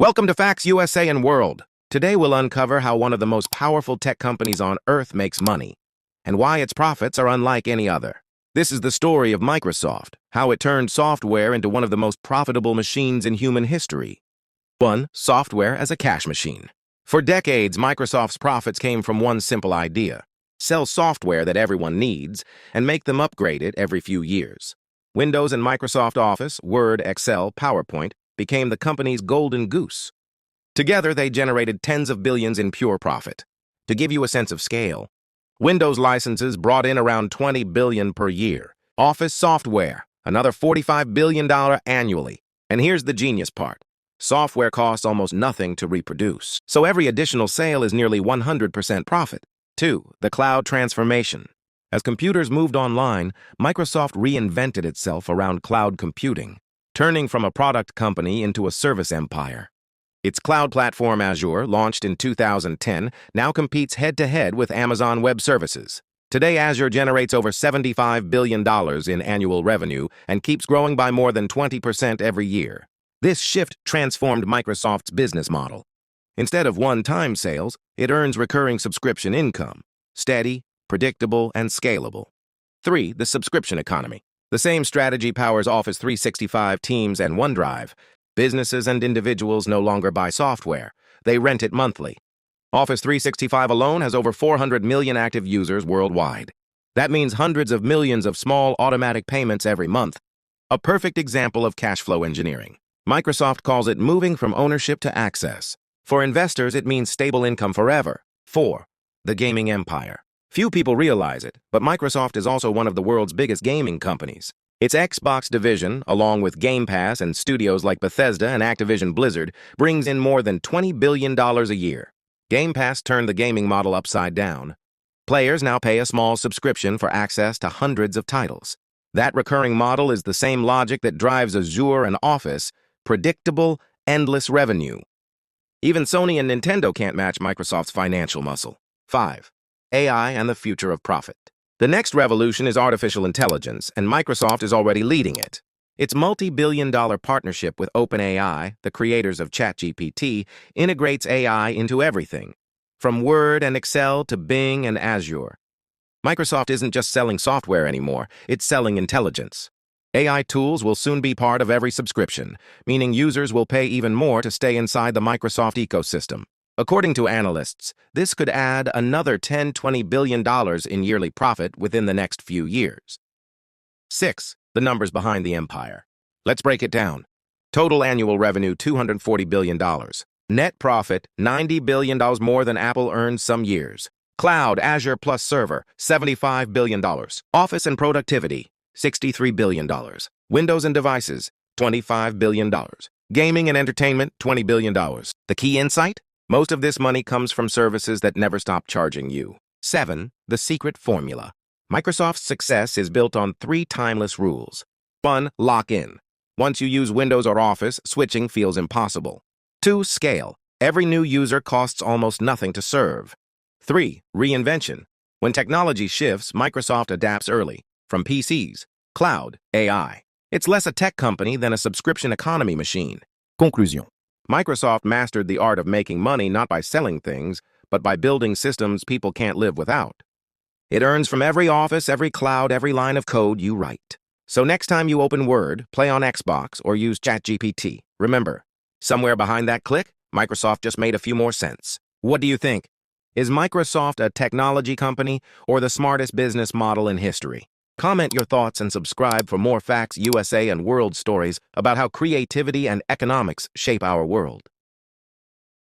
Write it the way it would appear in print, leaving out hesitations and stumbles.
Welcome to Facts USA and World. Today we'll uncover how one of the most powerful tech companies on Earth makes money, and why its profits are unlike any other. This is the story of Microsoft, how it turned software into one of the most profitable machines in human history. 1. Software as a cash machine. For decades, Microsoft's profits came from one simple idea: sell software that everyone needs and make them upgraded every few years. Windows and Microsoft Office, Word, Excel, PowerPoint became the company's golden goose. Together, they generated tens of billions in pure profit. To give you a sense of scale, Windows licenses brought in around $20 billion per year. Office software, another $45 billion annually. And here's the genius part: software costs almost nothing to reproduce, so every additional sale is nearly 100% profit. 2. The cloud transformation. As computers moved online, Microsoft reinvented itself around cloud computing, turning from a product company into a service empire. Its cloud platform Azure, launched in 2010, now competes head-to-head with Amazon Web Services. Today, Azure generates over $75 billion in annual revenue and keeps growing by more than 20% every year. This shift transformed Microsoft's business model. Instead of one-time sales, it earns recurring subscription income, steady, predictable, and scalable. 3. The subscription economy. The same strategy powers Office 365, Teams, and OneDrive. Businesses and individuals no longer buy software. They rent it monthly. Office 365 alone has over 400 million active users worldwide. That means hundreds of millions of small automatic payments every month. A perfect example of cash flow engineering. Microsoft calls it moving from ownership to access. For investors, it means stable income forever. 4. The gaming empire. Few people realize it, but Microsoft is also one of the world's biggest gaming companies. Its Xbox division, along with Game Pass and studios like Bethesda and Activision Blizzard, brings in more than $20 billion a year. Game Pass turned the gaming model upside down. Players now pay a small subscription for access to hundreds of titles. That recurring model is the same logic that drives Azure and Office: predictable, endless revenue. Even Sony and Nintendo can't match Microsoft's financial muscle. 5. AI and the future of profit. The next revolution is artificial intelligence, and Microsoft is already leading it. Its multi-billion-dollar partnership with OpenAI, the creators of ChatGPT, integrates AI into everything, from Word and Excel to Bing and Azure. Microsoft isn't just selling software anymore, it's selling intelligence. AI tools will soon be part of every subscription, meaning users will pay even more to stay inside the Microsoft ecosystem. According to analysts, this could add another $10–20 billion in yearly profit within the next few years. 6. The numbers behind the empire. Let's break it down. Total annual revenue, $240 billion. Net profit, $90 billion more than Apple earned some years. Cloud, Azure plus server, $75 billion. Office and productivity, $63 billion. Windows and devices, $25 billion. Gaming and entertainment, $20 billion. The key insight? Most of this money comes from services that never stop charging you. 7. The secret formula. Microsoft's success is built on 3 timeless rules. 1. Lock in. Once you use Windows or Office, switching feels impossible. 2. Scale. Every new user costs almost nothing to serve. 3. Reinvention. When technology shifts, Microsoft adapts early. From PCs, cloud, AI. It's less a tech company than a subscription economy machine. Conclusion. Microsoft mastered the art of making money not by selling things, but by building systems people can't live without. It earns from every office, every cloud, every line of code you write. So next time you open Word, play on Xbox, or use ChatGPT, remember, somewhere behind that click, Microsoft just made a few more cents. What do you think? Is Microsoft a technology company or the smartest business model in history? Comment your thoughts and subscribe for more Facts USA and World stories about how creativity and economics shape our world.